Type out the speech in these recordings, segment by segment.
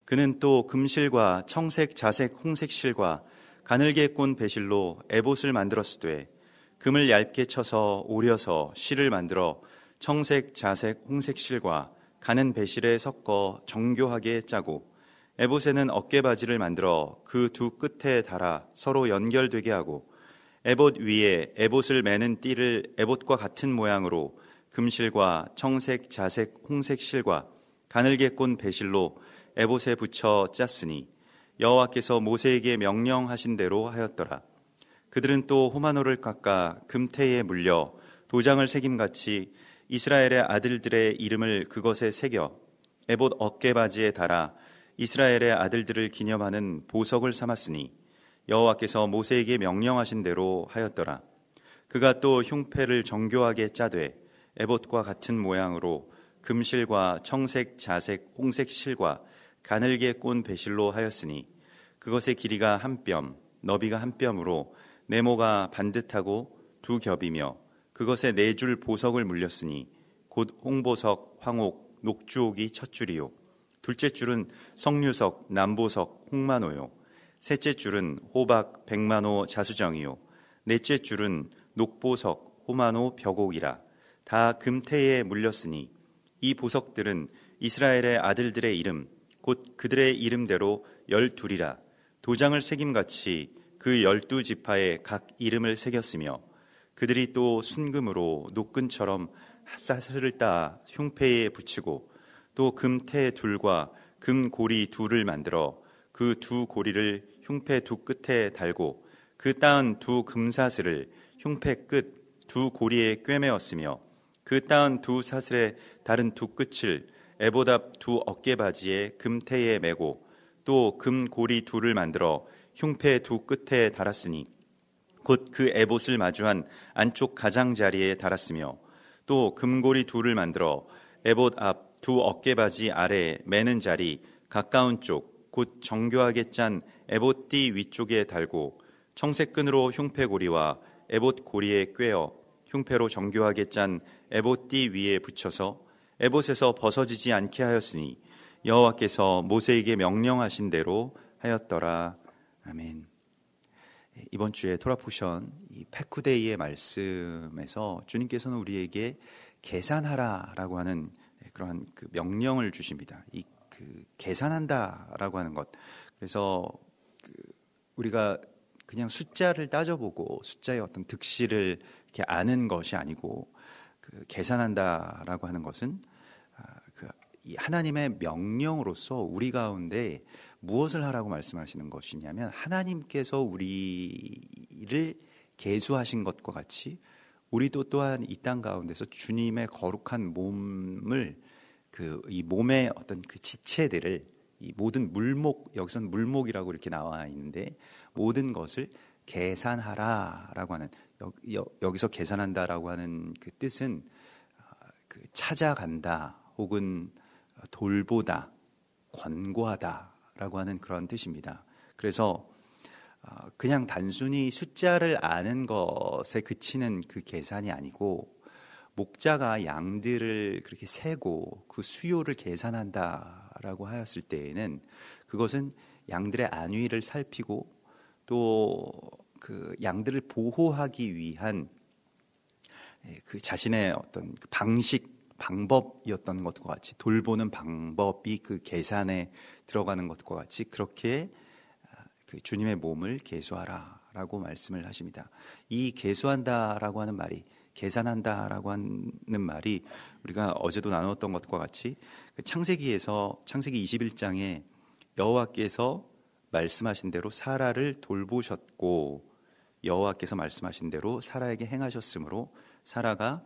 그는 또 금실과 청색, 자색, 홍색 실과 가늘게 꼰 배실로 에봇을 만들었으되 금을 얇게 쳐서 오려서 실을 만들어 청색, 자색, 홍색 실과 가는 배실에 섞어 정교하게 짜고 에봇에는 어깨바지를 만들어 그 두 끝에 달아 서로 연결되게 하고 에봇 위에 에봇을 매는 띠를 에봇과 같은 모양으로 금실과 청색, 자색, 홍색 실과 가늘게 꼰 배실로 에봇에 붙여 짰으니 여호와께서 모세에게 명령하신 대로 하였더라. 그들은 또 호마노를 깎아 금태에 물려 도장을 새김같이 이스라엘의 아들들의 이름을 그것에 새겨 에봇 어깨바지에 달아 이스라엘의 아들들을 기념하는 보석을 삼았으니 여호와께서 모세에게 명령하신 대로 하였더라. 그가 또 흉패를 정교하게 짜되 에봇과 같은 모양으로 금실과 청색, 자색, 홍색 실과 가늘게 꼰 배실로 하였으니 그것의 길이가 한 뼘, 너비가 한 뼘으로 네모가 반듯하고 두 겹이며 그것에 네 줄 보석을 물렸으니 곧 홍보석, 황옥, 녹주옥이 첫 줄이요 둘째 줄은 석류석, 남보석, 홍마노요 셋째 줄은 호박, 백마노, 자수정이요 넷째 줄은 녹보석, 호마노, 벽옥이라 다 금태에 물렸으니 이 보석들은 이스라엘의 아들들의 이름 곧 그들의 이름대로 12이라 도장을 새김같이 그 12지파에 각 이름을 새겼으며 그들이 또 순금으로 노끈처럼 사슬을 따 흉패에 붙이고 또 금태 둘과 금고리 둘을 만들어 그 두 고리를 흉패 두 끝에 달고 그 따은 두 금사슬을 흉패 끝 두 고리에 꿰매었으며 그 따은 두 사슬의 다른 두 끝을 에봇 앞 두 어깨바지에 금태에 매고 또 금고리 둘을 만들어 흉패 두 끝에 달았으니 곧 그 에봇을 마주한 안쪽 가장자리에 달았으며 또 금고리 둘을 만들어 에봇 앞 두 어깨바지 아래에 매는 자리 가까운 쪽 곧 정교하게 짠 에봇 띠 위쪽에 달고 청색 끈으로 흉패 고리와 에봇 고리에 꿰어 흉패로 정교하게 짠 에봇 띠 위에 붙여서 에봇에서 벗어지지 않게 하였으니 여호와께서 모세에게 명령하신 대로 하였더라. 아멘. 이번 주에 토라포션 이 페쿠데이의 말씀에서 주님께서는 우리에게 계산하라라고 하는 그러한 그 명령을 주십니다. 이 그 계산한다라고 하는 것. 그래서 우리가 그냥 숫자를 따져보고 숫자의 어떤 득실을 이렇게 아는 것이 아니고 그 계산한다라고 하는 것은 이 하나님의 명령으로서 우리 가운데 무엇을 하라고 말씀하시는 것이냐면 하나님께서 우리를 계수하신 것과 같이 우리도 또한 이 땅 가운데서 주님의 거룩한 몸을 이 몸의 어떤 그 지체들을 이 모든 물목, 여기서는 물목이라고 이렇게 나와 있는데 모든 것을 계산하라라고 하는 여기서 계산한다라고 하는 그 뜻은 그 찾아간다 혹은 돌보다, 권고하다라고 하는 그런 뜻입니다. 그래서 그냥 단순히 숫자를 아는 것에 그치는 그 계산이 아니고 목자가 양들을 그렇게 세고 그 수요를 계산한다라고 하였을 때에는 그것은 양들의 안위를 살피고 또 그 양들을 보호하기 위한 그 자신의 어떤 방법이었던 것과 같이 돌보는 방법이 그 계산에 들어가는 것과 같이 그렇게 그 주님의 몸을 계수하라라고 말씀을 하십니다. 이 계수한다라고 하는 말이 계산한다라고 하는 말이 우리가 어제도 나누었던 것과 같이 창세기에서 창세기 21장에 여호와께서 말씀하신 대로 사라를 돌보셨고 여호와께서 말씀하신 대로 사라에게 행하셨으므로 사라가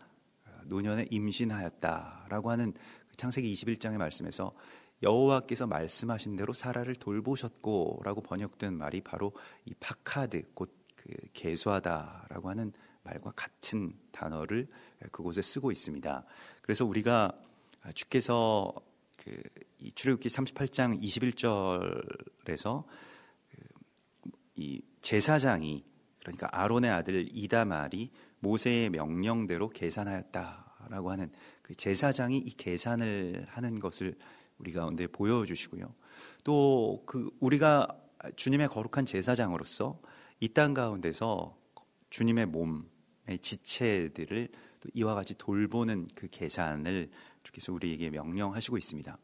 노년에 임신하였다라고 하는 창세기 21장의 말씀에서 여호와께서 말씀하신 대로 사라를 돌보셨고라고 번역된 말이 바로 이 파카드 곧 그 계수하다라고 하는 말과 같은 단어를 그곳에 쓰고 있습니다. 그래서 우리가 주께서 이 출애굽기 38장 21절에서 이 제사장이 그러니까 아론의 아들 이다말이 모세의 명령대로 계산하였다라고 하는 그 제사장이 이 계산을 하는 것을 우리 가운데 보여주시고요. 또 우리가 주님의 거룩한 제사장으로서 이 땅 가운데서 주님의 몸의 지체들을 또 이와 같이 돌보는 그 계산을 주께서 우리에게 명령하시고 있습니다.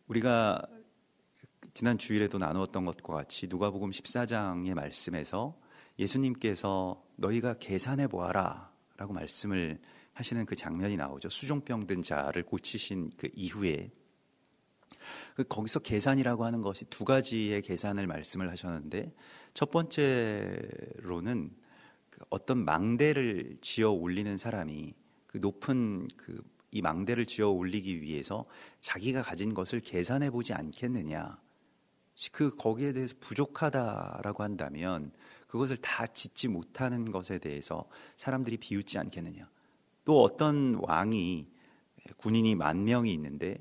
우리가 지난 주일에도 나누었던 것과 같이 누가복음 14장의 말씀에서 예수님께서 너희가 계산해 보아라 라고 말씀을 하시는 그 장면이 나오죠. 수종병 든 자를 고치신 그 이후에 거기서 계산이라고 하는 것이 두 가지의 계산을 말씀을 하셨는데, 첫 번째로는 어떤 망대를 지어 올리는 사람이 그 높은 이 망대를 지어 올리기 위해서 자기가 가진 것을 계산해 보지 않겠느냐. 거기에 대해서 부족하다라고 한다면 그것을 다 짓지 못하는 것에 대해서 사람들이 비웃지 않겠느냐. 또 어떤 왕이 군인이 10,000명이 있는데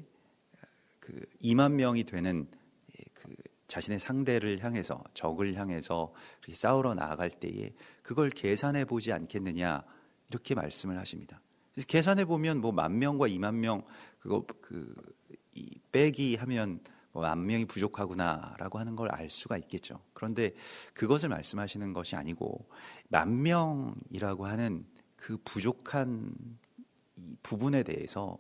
20,000명이 되는 자신의 상대를 향해서, 적을 향해서 그렇게 싸우러 나아갈 때에 그걸 계산해 보지 않겠느냐, 이렇게 말씀을 하십니다. 그래서 계산해 보면 10,000명과 20,000명 빼기 하면 10,000명이 부족하구나라고 하는 걸 알 수가 있겠죠. 그런데 그것을 말씀하시는 것이 아니고 10,000명이라고 하는 그 부족한 이 부분에 대해서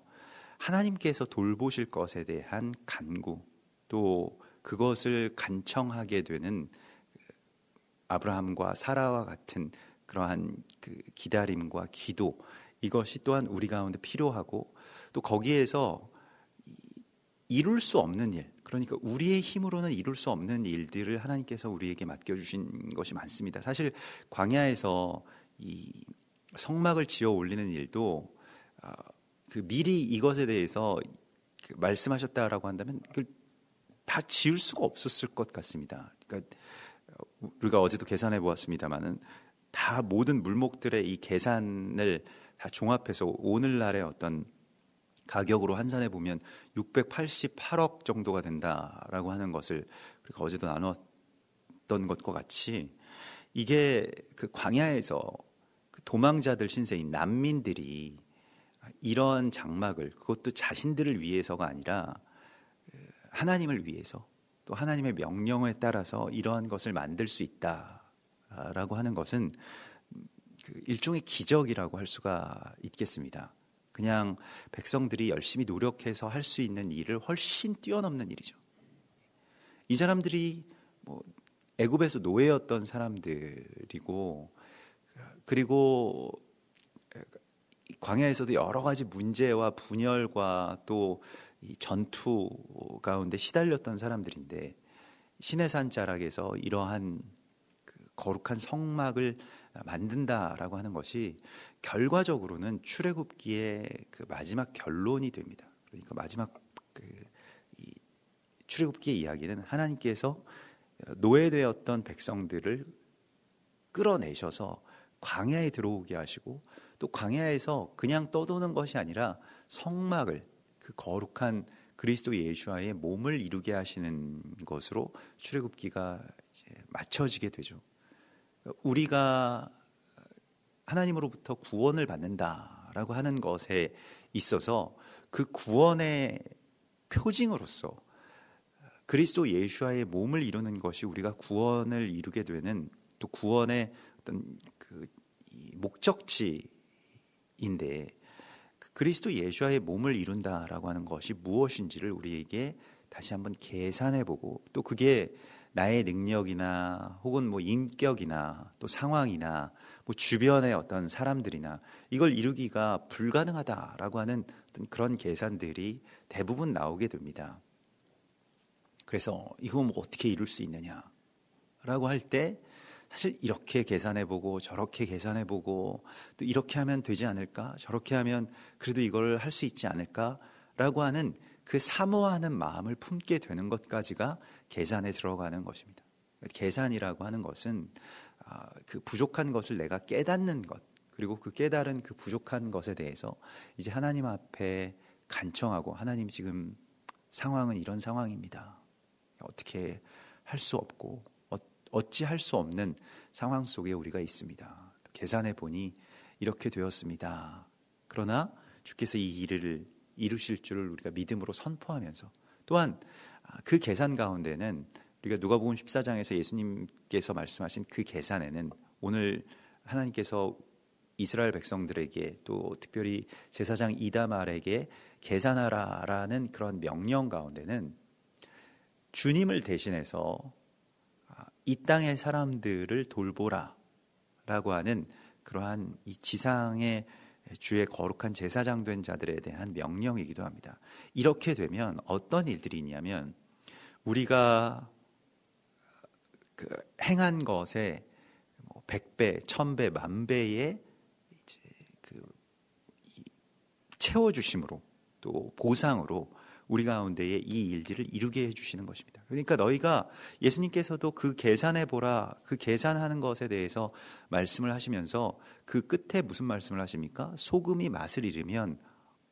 하나님께서 돌보실 것에 대한 간구, 또 그것을 간청하게 되는 아브라함과 사라와 같은 그러한 기다림과 기도, 이것이 또한 우리 가운데 필요하고, 또 거기에서 이룰 수 없는 일, 그러니까 우리의 힘으로는 이룰 수 없는 일들을 하나님께서 우리에게 맡겨주신 것이 많습니다. 사실 광야에서 이 성막을 지어 올리는 일도 미리 이것에 대해서 말씀하셨다라고 한다면 그걸 다 지을 수가 없었을 것 같습니다. 그러니까 우리가 어제도 계산해 보았습니다만은 다 모든 물목들의 이 계산을 다 종합해서 오늘날의 어떤 가격으로 환산해 보면 688억 정도가 된다라고 하는 것을 우리가 어제도 나눴던 것과 같이, 이게 광야에서 도망자들 신세인 난민들이 이런 장막을, 그것도 자신들을 위해서가 아니라 하나님을 위해서, 또 하나님의 명령에 따라서 이러한 것을 만들 수 있다라고 하는 것은 일종의 기적이라고 할 수가 있겠습니다. 그냥 백성들이 열심히 노력해서 할 수 있는 일을 훨씬 뛰어넘는 일이죠. 이 사람들이 애굽에서 노예였던 사람들이고, 그리고 광야에서도 여러 가지 문제와 분열과 또 이 전투 가운데 시달렸던 사람들인데, 시내산 자락에서 이러한 거룩한 성막을 만든다라고 하는 것이 결과적으로는 출애굽기의 마지막 결론이 됩니다. 그러니까 마지막 이 출애굽기의 이야기는 하나님께서 노예되었던 백성들을 끌어내셔서 광야에 들어오게 하시고, 또 광야에서 그냥 떠도는 것이 아니라 성막을, 거룩한 그리스도 예수와의 몸을 이루게 하시는 것으로 출애굽기가 이제 맞춰지게 되죠. 우리가 하나님으로부터 구원을 받는다라고 하는 것에 있어서 그 구원의 표징으로서 그리스도 예수와의 몸을 이루는 것이 우리가 구원을 이루게 되는, 또 구원의 어떤 이 목적지인데, 그리스도 예수와의 몸을 이룬다라고 하는 것이 무엇인지를 우리에게 다시 한번 계산해보고, 또 그게 나의 능력이나 혹은 인격이나 또 상황이나 주변의 어떤 사람들이나 이걸 이루기가 불가능하다라고 하는 어떤 그런 계산들이 대부분 나오게 됩니다. 그래서 이거 어떻게 이룰 수 있느냐라고 할 때 사실 이렇게 계산해보고 저렇게 계산해보고, 또 이렇게 하면 되지 않을까, 저렇게 하면 그래도 이걸 할 수 있지 않을까라고 하는 그 사모하는 마음을 품게 되는 것까지가 계산에 들어가는 것입니다. 계산이라고 하는 것은 그 부족한 것을 내가 깨닫는 것, 그리고 그 깨달은 그 부족한 것에 대해서 이제 하나님 앞에 간청하고, 하나님 지금 상황은 이런 상황입니다. 어떻게 할 수 없고 어찌 할 수 없는 상황 속에 우리가 있습니다. 계산해 보니 이렇게 되었습니다. 그러나 주께서 이 일을 이루실 줄을 우리가 믿음으로 선포하면서, 또한 그 계산 가운데는 우리가 누가복음 14장에서 예수님께서 말씀하신 그 계산에는 오늘 하나님께서 이스라엘 백성들에게 또 특별히 제사장 이다말에게 계산하라라는 그런 명령 가운데는 주님을 대신해서 이 땅의 사람들을 돌보라라고 하는 그러한 이 지상의 주의 거룩한 제사장 된 자들에 대한 명령이기도 합니다. 이렇게 되면 어떤 일들이 있냐면 우리가 그 행한 것에 100배, 1000배, 10,000배의 이제 그 채워주심으로 또 보상으로 우리 가운데에 이 일들을 이루게 해주시는 것입니다. 그러니까 너희가 예수님께서도 그 계산해 보라, 그 계산하는 것에 대해서 말씀을 하시면서 그 끝에 무슨 말씀을 하십니까? 소금이 맛을 잃으면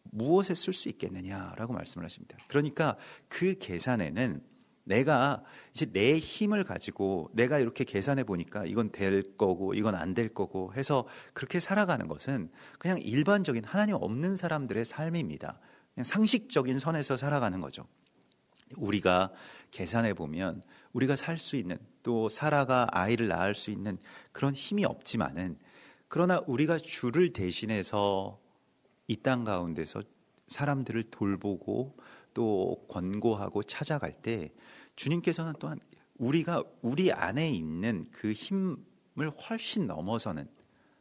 무엇에 쓸 수 있겠느냐라고 말씀을 하십니다. 그러니까 그 계산에는 내가 이제 내 힘을 가지고 내가 이렇게 계산해 보니까 이건 될 거고 이건 안 될 거고 해서 그렇게 살아가는 것은 그냥 일반적인 하나님 없는 사람들의 삶입니다. 그냥 상식적인 선에서 살아가는 거죠. 우리가 계산해 보면 우리가 살 수 있는 또 사라가 아이를 낳을 수 있는 그런 힘이 없지만은 그러나 우리가 주를 대신해서 이 땅 가운데서 사람들을 돌보고 또 권고하고 찾아갈 때 주님께서는 또한 우리가 우리 안에 있는 그 힘을 훨씬 넘어서는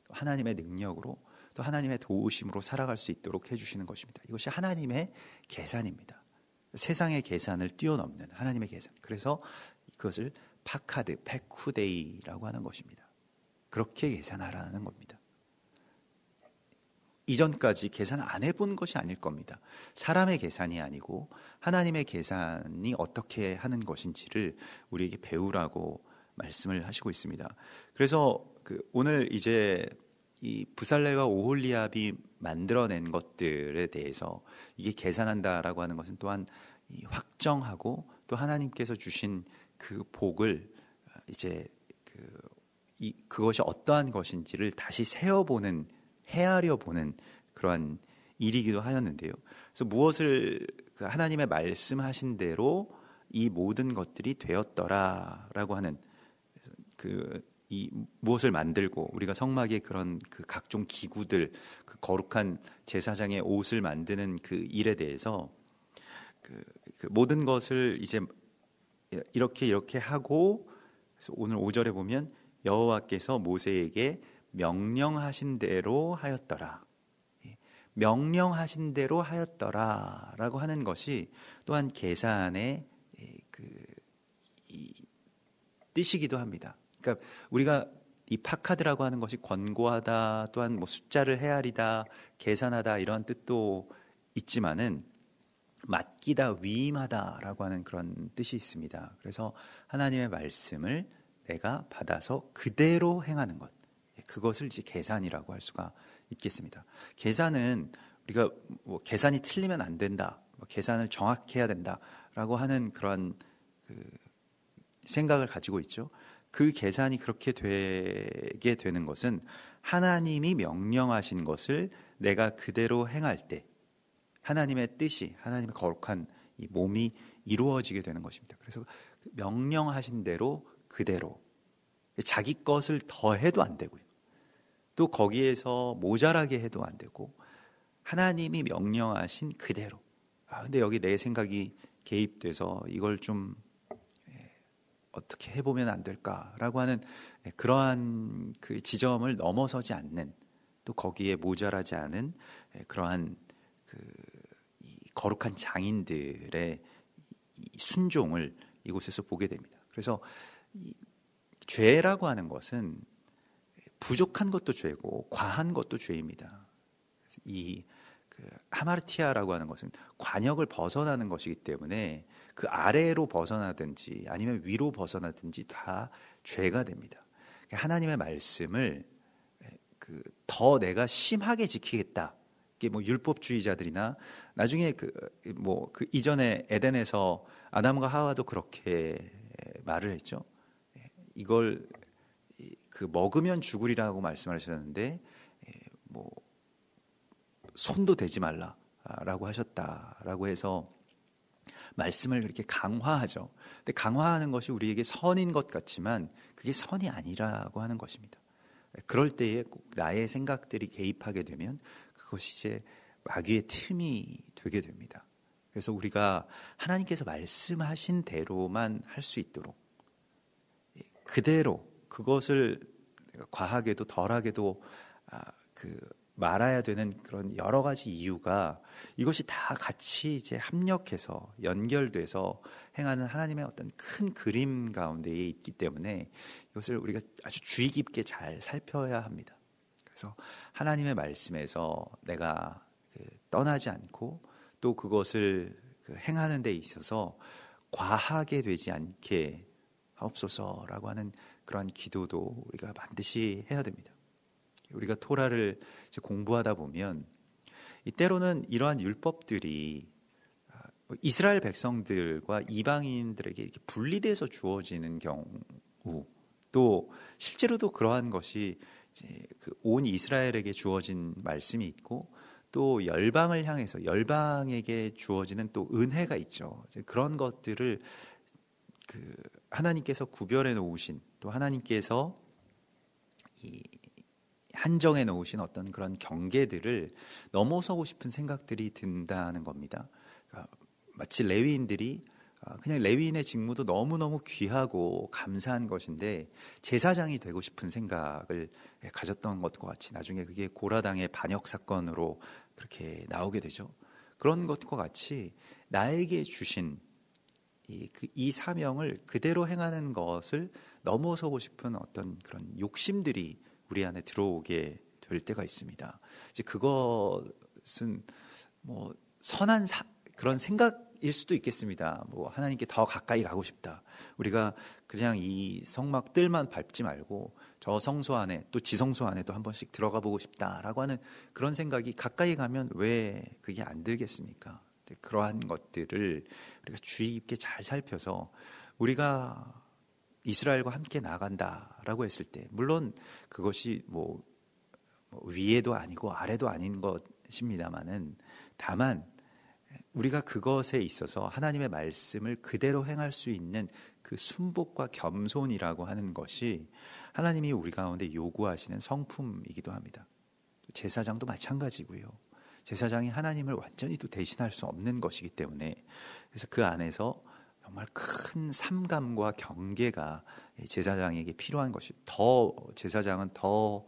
하나님의 능력으로 또 하나님의 도우심으로 살아갈 수 있도록 해주시는 것입니다. 이것이 하나님의 계산입니다. 세상의 계산을 뛰어넘는 하나님의 계산. 그래서 이것을 파카드, 페쿠데이라고 하는 것입니다. 그렇게 계산하라는 겁니다. 이전까지 계산 안 해본 것이 아닐 겁니다. 사람의 계산이 아니고 하나님의 계산이 어떻게 하는 것인지를 우리에게 배우라고 말씀을 하시고 있습니다. 그래서 오늘 이제 이 부살렐과 오홀리압이 만들어낸 것들에 대해서 이게 계산한다라고 하는 것은 또한 확정하고 또 하나님께서 주신 그 복을 이제 그것이 어떠한 것인지를 다시 세어보는 헤아려 보는 그러한 일이기도 하였는데요. 그래서 무엇을 하나님의 말씀하신 대로 이 모든 것들이 되었더라라고 하는 이 무엇을 만들고 우리가 성막의 그런 그 각종 기구들, 그 거룩한 제사장의 옷을 만드는 그 일에 대해서 그 모든 것을 이제 이렇게 하고 그래서 오늘 5절에 보면 여호와께서 모세에게 명령하신 대로 하였더라. 명령하신 대로 하였더라라고 하는 것이 또한 계산의 이 뜻이기도 합니다. 그러니까 우리가 이 파카드라고 하는 것이 권고하다 또한 뭐 숫자를 헤아리다 계산하다 이런 뜻도 있지만은 맡기다 위임하다라고 하는 그런 뜻이 있습니다. 그래서 하나님의 말씀을 내가 받아서 그대로 행하는 것, 그것을 이제 계산이라고 할 수가 있겠습니다. 계산은 우리가 뭐 계산이 틀리면 안 된다, 계산을 정확해야 된다라고 하는 그런 생각을 가지고 있죠. 그 계산이 그렇게 되게 되는 것은 하나님이 명령하신 것을 내가 그대로 행할 때 하나님의 뜻이, 하나님의 거룩한 이 몸이 이루어지게 되는 것입니다. 그래서 명령하신 대로 그대로, 자기 것을 더 해도 안 되고요, 또 거기에서 모자라게 해도 안 되고 하나님이 명령하신 그대로. 근데 여기 내 생각이 개입돼서 이걸 좀 어떻게 해보면 안 될까라고 하는 그러한 그 지점을 넘어서지 않는, 또 거기에 모자라지 않은 그러한 이 거룩한 장인들의 이 순종을 이곳에서 보게 됩니다. 그래서 이 죄라고 하는 것은 부족한 것도 죄고 과한 것도 죄입니다. 이 하마르티아라고 하는 것은 관역을 벗어나는 것이기 때문에 그 아래로 벗어나든지 아니면 위로 벗어나든지 다 죄가 됩니다. 하나님의 말씀을 더 내가 심하게 지키겠다. 이게 뭐 율법주의자들이나 나중에 그 이전에 에덴에서 아담과 하와도 그렇게 말을 했죠. 이걸 먹으면 죽으리라고 말씀하셨는데 뭐 손도 대지 말라라고 하셨다라고 해서 말씀을 그렇게 강화하죠. 근데 강화하는 것이 우리에게 선인 것 같지만 그게 선이 아니라고 하는 것입니다. 그럴 때에 꼭 나의 생각들이 개입하게 되면 그것이 이제 마귀의 틈이 되게 됩니다. 그래서 우리가 하나님께서 말씀하신 대로만 할 수 있도록 그대로 그것을 과하게도 덜하게도 말아야 되는 그런 여러 가지 이유가 이것이 다 같이 이제 합력해서 연결돼서 행하는 하나님의 어떤 큰 그림 가운데에 있기 때문에 이것을 우리가 아주 주의 깊게 잘 살펴야 합니다. 그래서 하나님의 말씀에서 내가 떠나지 않고 또 그것을 행하는 데 있어서 과하게 되지 않게 하옵소서라고 하는 그러한 기도도 우리가 반드시 해야 됩니다. 우리가 토라를 이제 공부하다 보면 때로는 이러한 율법들이 이스라엘 백성들과 이방인들에게 이렇게 분리돼서 주어지는 경우, 또 실제로도 그러한 것이 이제 온 이스라엘에게 주어진 말씀이 있고 또 열방을 향해서 열방에게 주어지는 또 은혜가 있죠. 그런 것들을 하나님께서 구별해 놓으신 또 하나님께서 한정해 놓으신 어떤 그런 경계들을 넘어서고 싶은 생각들이 든다는 겁니다. 마치 레위인들이 그냥 레위인의 직무도 너무너무 귀하고 감사한 것인데 제사장이 되고 싶은 생각을 가졌던 것과 같이 나중에 그게 고라당의 반역 사건으로 그렇게 나오게 되죠. 그런 것과 같이 나에게 주신 이 사명을 그대로 행하는 것을 넘어서고 싶은 어떤 그런 욕심들이 우리 안에 들어오게 될 때가 있습니다. 이제 그것은 뭐 선한 그런 생각일 수도 있겠습니다. 뭐 하나님께 더 가까이 가고 싶다. 우리가 그냥 이 성막 뜰만 밟지 말고 저 성소 안에 또 지성소 안에도 한 번씩 들어가 보고 싶다라고 하는 그런 생각이 가까이 가면 왜 그게 안 들겠습니까? 그러한 것들을 우리가 주의 깊게 잘 살펴서 우리가 이스라엘과 함께 나아간다라고 했을 때 물론 그것이 뭐 위에도 아니고 아래도 아닌 것입니다만은 다만 우리가 그것에 있어서 하나님의 말씀을 그대로 행할 수 있는 그 순복과 겸손이라고 하는 것이 하나님이 우리 가운데 요구하시는 성품이기도 합니다. 제사장도 마찬가지고요. 제사장이 하나님을 완전히 또 대신할 수 없는 것이기 때문에 그래서 그 안에서 정말 큰 삼감과 경계가 제사장에게 필요한 것이 더 제사장은 더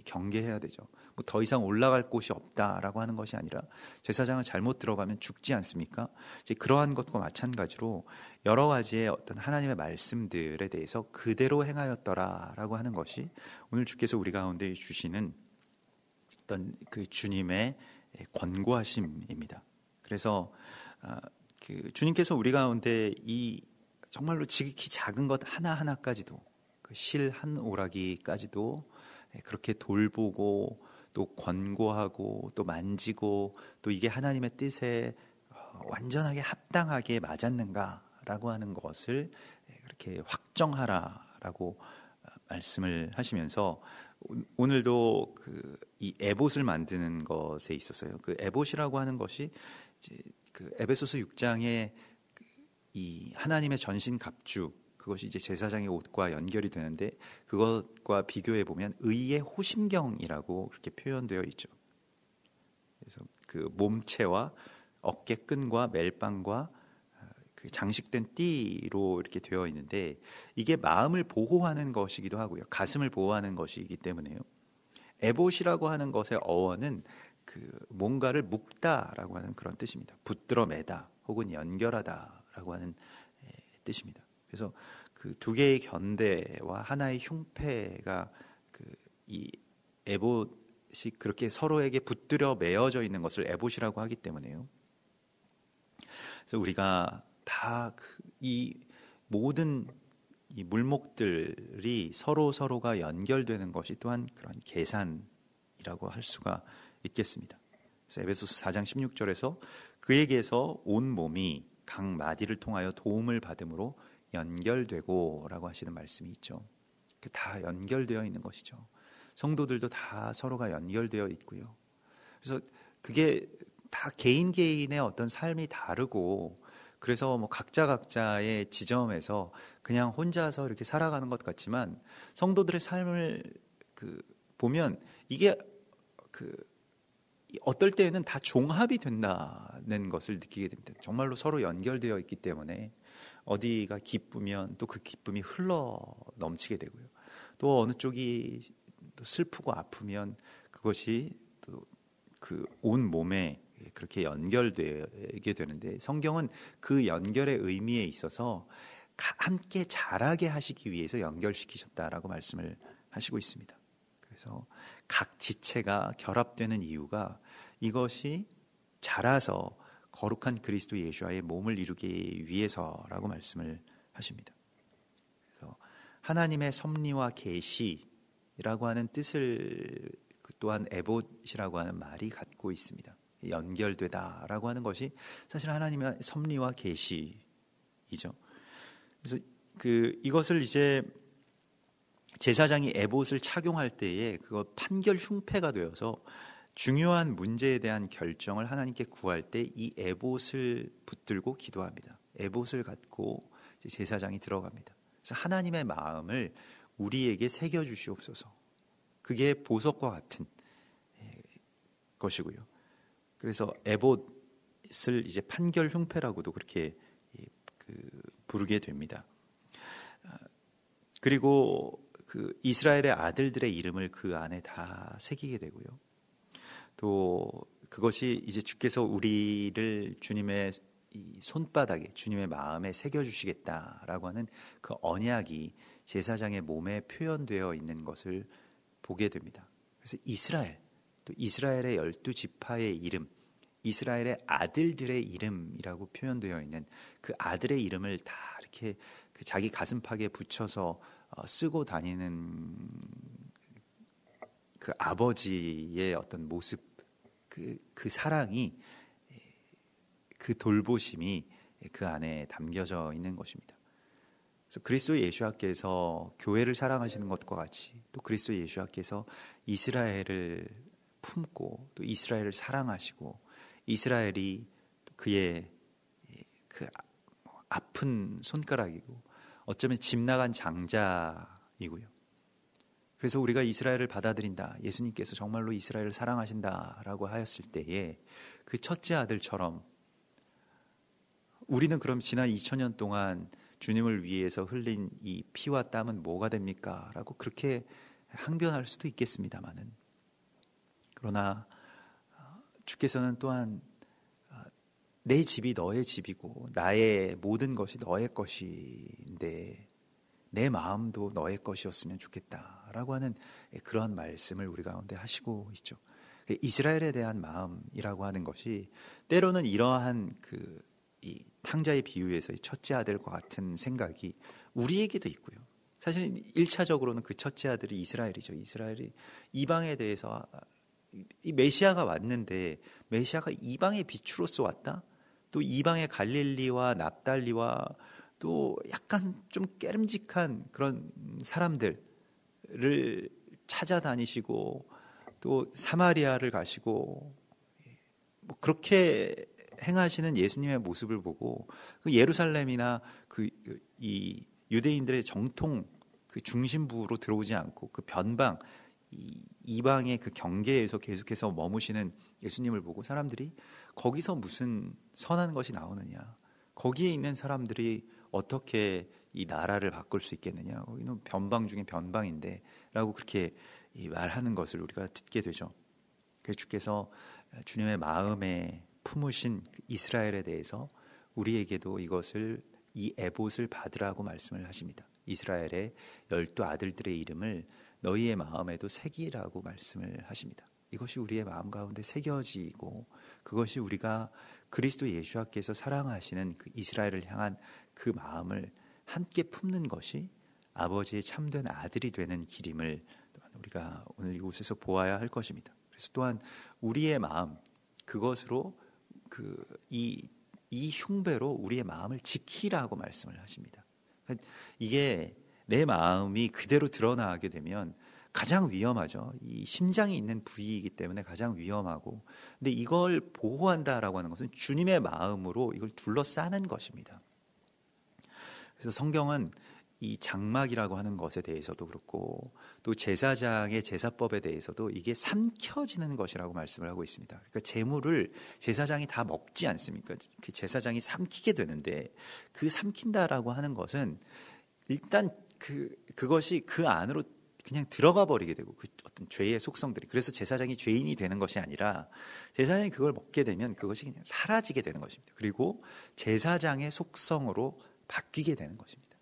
경계해야 되죠. 뭐 더 이상 올라갈 곳이 없다라고 하는 것이 아니라 제사장을 잘못 들어가면 죽지 않습니까? 이제 그러한 것과 마찬가지로 여러 가지의 어떤 하나님의 말씀들에 대해서 그대로 행하였더라라고 하는 것이 오늘 주께서 우리 가운데 주시는 어떤 그 주님의 권고하심입니다. 그래서 주님께서 우리 가운데 이 정말로 지극히 작은 것 하나하나까지도 그 실 한 오라기까지도 그렇게 돌보고 또 권고하고 또 만지고 또 이게 하나님의 뜻에 완전하게 합당하게 맞았는가라고 하는 것을 그렇게 확정하라라고 말씀을 하시면서 오늘도 이 에봇을 만드는 것에 있어서요. 그 에봇이라고 하는 것이 이제 그 에베소서 6장에 이 하나님의 전신 갑주 그것이 이제 제사장의 옷과 연결이 되는데 그것과 비교해 보면 의의 호심경이라고 그렇게 표현되어 있죠. 그래서 그 몸체와 어깨끈과 멜빵과 그 장식된 띠로 이렇게 되어 있는데 이게 마음을 보호하는 것이기도 하고요. 가슴을 보호하는 것이기 때문에요. 에봇이라고 하는 것의 어원은 그 뭔가를 묶다라고 하는 그런 뜻입니다. 붙들어 매다 혹은 연결하다라고 하는 뜻입니다. 그래서 그 두 개의 견대와 하나의 흉패가 이 에봇이 그렇게 서로에게 붙들어 매어져 있는 것을 에봇이라고 하기 때문에요. 그래서 우리가 다 이 모든 이 물목들이 서로가 연결되는 것이 또한 그런 계산이라고 할 수가 있겠습니다. 그래서 에베소서 4장 16절에서 그에게서 온 몸이 각 마디를 통하여 도움을 받음으로 연결되고 라고 하시는 말씀이 있죠. 다 연결되어 있는 것이죠. 성도들도 다 서로가 연결되어 있고요. 그래서 그게 다 개인의 어떤 삶이 다르고 그래서 뭐 각자의 지점에서 그냥 혼자서 이렇게 살아가는 것 같지만 성도들의 삶을 보면 이게 어떨 때에는 다 종합이 된다는 것을 느끼게 됩니다. 정말로 서로 연결되어 있기 때문에 어디가 기쁘면 또 그 기쁨이 흘러 넘치게 되고요. 또 어느 쪽이 또 슬프고 아프면 그것이 또 그 온 몸에 그렇게 연결되게 되는데, 성경은 그 연결의 의미에 있어서 함께 자라게 하시기 위해서 연결시키셨다라고 말씀을 하시고 있습니다. 그래서 각 지체가 결합되는 이유가 이것이 자라서 거룩한 그리스도 예수와의 몸을 이루기 위해서라고 말씀을 하십니다. 그래서 하나님의 섭리와 계시라고 하는 뜻을 또한 에봇이라고 하는 말이 갖고 있습니다. 연결되다라고 하는 것이 사실 하나님의 섭리와 계시이죠. 그래서 이것을 이제 제사장이 에봇을 착용할 때에 그거 판결 흉패가 되어서 중요한 문제에 대한 결정을 하나님께 구할 때 이 에봇을 붙들고 기도합니다. 에봇을 갖고 이제 제사장이 들어갑니다. 그래서 하나님의 마음을 우리에게 새겨 주시옵소서. 그게 보석과 같은 것이고요. 그래서 에봇을 이제 판결 흉패라고도 그렇게 부르게 됩니다. 그리고 이스라엘의 아들들의 이름을 그 안에 다 새기게 되고요. 또 그것이 이제 주께서 우리를 주님의 이 손바닥에, 주님의 마음에 새겨주시겠다라고 하는 그 언약이 제사장의 몸에 표현되어 있는 것을 보게 됩니다. 그래서 또 이스라엘의 12지파의 이름, 이스라엘의 아들들의 이름이라고 표현되어 있는 그 아들의 이름을 다 이렇게 자기 가슴팍에 붙여서 쓰고 다니는 그 아버지의 어떤 모습, 그 사랑이, 그 돌보심이 그 안에 담겨져 있는 것입니다. 그래서 그리스도 예수께서 교회를 사랑하시는 것과 같이 또 그리스도 예수께서 이스라엘을 품고 또 이스라엘을 사랑하시고 이스라엘이 그의 그 아픈 손가락이고 어쩌면 집 나간 장자이고요. 그래서 우리가 이스라엘을 받아들인다, 예수님께서 정말로 이스라엘을 사랑하신다라고 하였을 때에 그 첫째 아들처럼 우리는 그럼 지난 2000년 동안 주님을 위해서 흘린 이 피와 땀은 뭐가 됩니까? 라고 그렇게 항변할 수도 있겠습니다만은, 그러나 주께서는 또한 내 집이 너의 집이고 나의 모든 것이 너의 것인데 내 마음도 너의 것이었으면 좋겠다라고 하는 그러한 말씀을 우리 가운데 하시고 있죠. 이스라엘에 대한 마음이라고 하는 것이 때로는 이러한 이 탕자의 비유에서 이 첫째 아들과 같은 생각이 우리에게도 있고요. 사실 1차적으로는 그 첫째 아들이 이스라엘이죠. 이스라엘이 이방에 대해서 이 메시아가 왔는데 메시아가 이방의 빛으로서 왔다? 또 이방의 갈릴리와 납달리와 또 약간 좀 깨름직한 그런 사람들을 찾아다니시고 또 사마리아를 가시고 뭐 그렇게 행하시는 예수님의 모습을 보고 그 예루살렘이나 이 유대인들의 정통 그 중심부로 들어오지 않고 그 변방 이방의 그 경계에서 계속해서 머무시는 예수님을 보고 사람들이 거기서 무슨 선한 것이 나오느냐, 거기에 있는 사람들이 어떻게 이 나라를 바꿀 수 있겠느냐, 거기는 변방 중에 변방인데 라고 그렇게 말하는 것을 우리가 듣게 되죠. 그래서 주께서 주님의 마음에 품으신 이스라엘에 대해서 우리에게도 이 에봇을 받으라고 말씀을 하십니다. 이스라엘의 12 아들들의 이름을 너희의 마음에도 새기라고 말씀을 하십니다. 이것이 우리의 마음 가운데 새겨지고 그것이 우리가 그리스도 예수께서 사랑하시는 그 이스라엘을 향한 그 마음을 함께 품는 것이 아버지의 참된 아들이 되는 길임을 우리가 오늘 이곳에서 보아야 할 것입니다. 그래서 또한 우리의 마음, 그것으로 이 흉배로 우리의 마음을 지키라고 말씀을 하십니다. 이게 내 마음이 그대로 드러나게 되면 가장 위험하죠. 이 심장이 있는 부위이기 때문에 가장 위험하고, 근데 이걸 보호한다라고 하는 것은 주님의 마음으로 이걸 둘러싸는 것입니다. 그래서 성경은 이 장막이라고 하는 것에 대해서도 그렇고 또 제사장의 제사법에 대해서도 이게 삼켜지는 것이라고 말씀을 하고 있습니다. 그러니까 제물을 제사장이 다 먹지 않습니까? 그 제사장이 삼키게 되는데 그 삼킨다라고 하는 것은 일단 그것이 그 안으로 그냥 들어가 버리게 되고 그 어떤 죄의 속성들이, 그래서 제사장이 죄인이 되는 것이 아니라 제사장이 그걸 먹게 되면 그것이 그냥 사라지게 되는 것입니다. 그리고 제사장의 속성으로 바뀌게 되는 것입니다.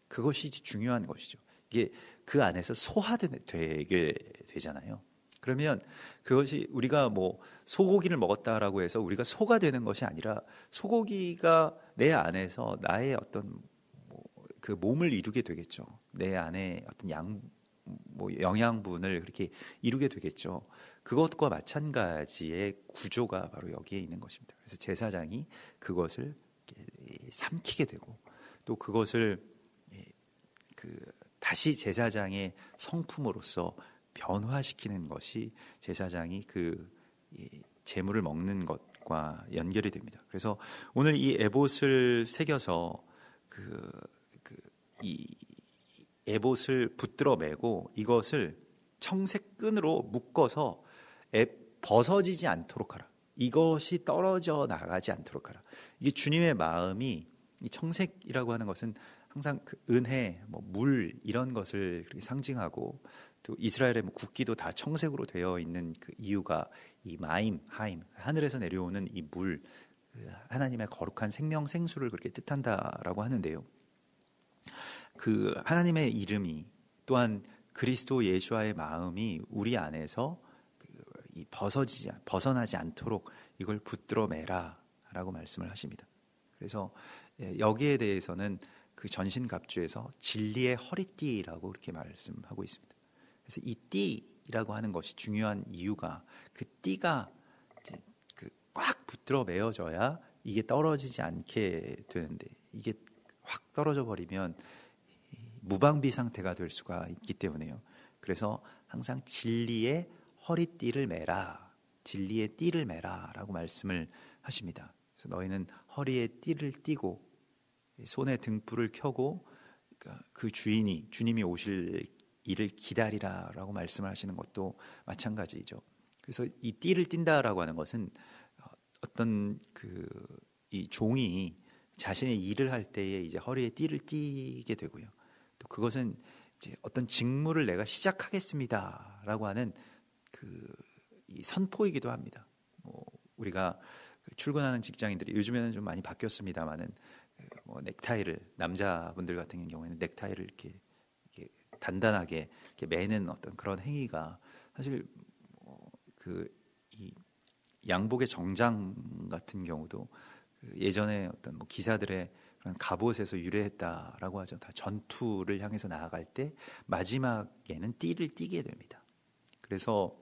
그것이 중요한 것이죠. 이게 그 안에서 소화되게 되잖아요. 그러면 그것이 우리가 뭐 소고기를 먹었다라고 해서 우리가 소가 되는 것이 아니라 소고기가 내 안에서 나의 어떤 그 몸을 이루게 되겠죠. 내 안에 어떤 영양분을 그렇게 이루게 되겠죠. 그것과 마찬가지의 구조가 바로 여기에 있는 것입니다. 그래서 제사장이 그것을 삼키게 되고 또 그것을 다시 제사장의 성품으로서 변화시키는 것이 제사장이 그 제물을 먹는 것과 연결이 됩니다. 그래서 오늘 이 에봇을 새겨서 이 에봇을 붙들어 매고 이것을 청색 끈으로 묶어서 벗어지지 않도록 하라. 이것이 떨어져 나가지 않도록 하라. 이게 주님의 마음이, 이 청색이라고 하는 것은 항상 그 은혜, 물 이런 것을 상징하고 또 이스라엘의 국기도 다 청색으로 되어 있는 그 이유가 이 하임, 하늘에서 내려오는 이 물, 하나님의 거룩한 생명 생수를 그렇게 뜻한다라고 하는데요. 그 하나님의 이름이 또한 그리스도 예수와의 마음이 우리 안에서 벗어나지 않도록 이걸 붙들어 매라라고 말씀을 하십니다. 그래서 여기에 대해서는 그 전신갑주에서 진리의 허리띠라고 이렇게 말씀하고 있습니다. 그래서 이 띠라고 하는 것이 중요한 이유가 그 띠가 이제 꽉 붙들어 매어져야 이게 떨어지지 않게 되는데 이게 확 떨어져 버리면 무방비 상태가 될 수가 있기 때문에요. 그래서 항상 진리의 허리띠를 매라, 진리의 띠를 매라라고 말씀을 하십니다. 그래서 너희는 허리에 띠를 띠고 손에 등불을 켜고 그 주님이 오실 일을 기다리라라고 말씀을 하시는 것도 마찬가지죠. 그래서 이 띠를 띈다라고 하는 것은 어떤 이 종이 자신의 일을 할 때에 이제 허리에 띠를 띠게 되고요. 또 그것은 이제 어떤 직무를 내가 시작하겠습니다라고 하는 이 선포이기도 합니다. 우리가 출근하는 직장인들이 요즘에는 좀 많이 바뀌었습니다만은 넥타이를, 남자분들 같은 경우에는 넥타이를 이렇게 단단하게 이렇게 매는 어떤 그런 행위가 사실 이 양복의 정장 같은 경우도 예전에 어떤 기사들의 그런 갑옷에서 유래했다라고 하죠. 다 전투를 향해서 나아갈 때 마지막에는 띠를 띠게 됩니다. 그래서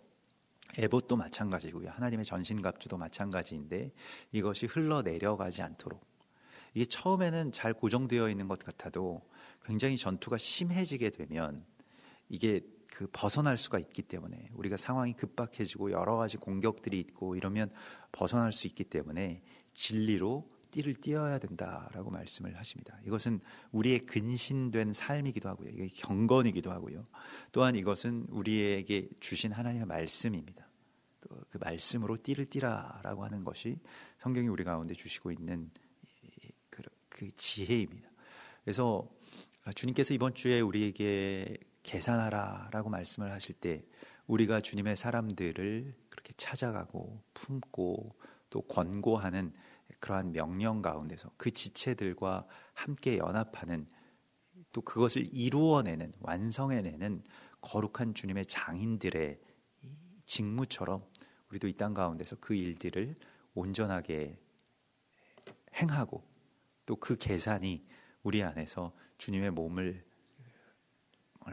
에봇도 마찬가지고요. 하나님의 전신갑주도 마찬가지인데 이것이 흘러내려가지 않도록, 이게 처음에는 잘 고정되어 있는 것 같아도 굉장히 전투가 심해지게 되면 이게 벗어날 수가 있기 때문에, 우리가 상황이 급박해지고 여러 가지 공격들이 있고 이러면 벗어날 수 있기 때문에 진리로 띠를 띄어야 된다라고 말씀을 하십니다. 이것은 우리의 근신된 삶이기도 하고요. 이게 경건이기도 하고요. 또한 이것은 우리에게 주신 하나님의 말씀입니다. 또 그 말씀으로 띠를 띠라라고 하는 것이 성경이 우리 가운데 주시고 있는 그 지혜입니다. 그래서 주님께서 이번 주에 우리에게 계산하라라고 말씀을 하실 때 우리가 주님의 사람들을 그렇게 찾아가고 품고 또 권고하는 그러한 명령 가운데서 그 지체들과 함께 연합하는, 또 그것을 이루어내는, 완성해내는 거룩한 주님의 장인들의 직무처럼 우리도 이 땅 가운데서 그 일들을 온전하게 행하고 또 그 계산이 우리 안에서 주님의 몸을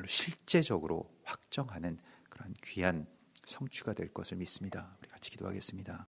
실제적으로 확정하는 그런 귀한 성취가 될 것을 믿습니다. 우리 같이 기도하겠습니다.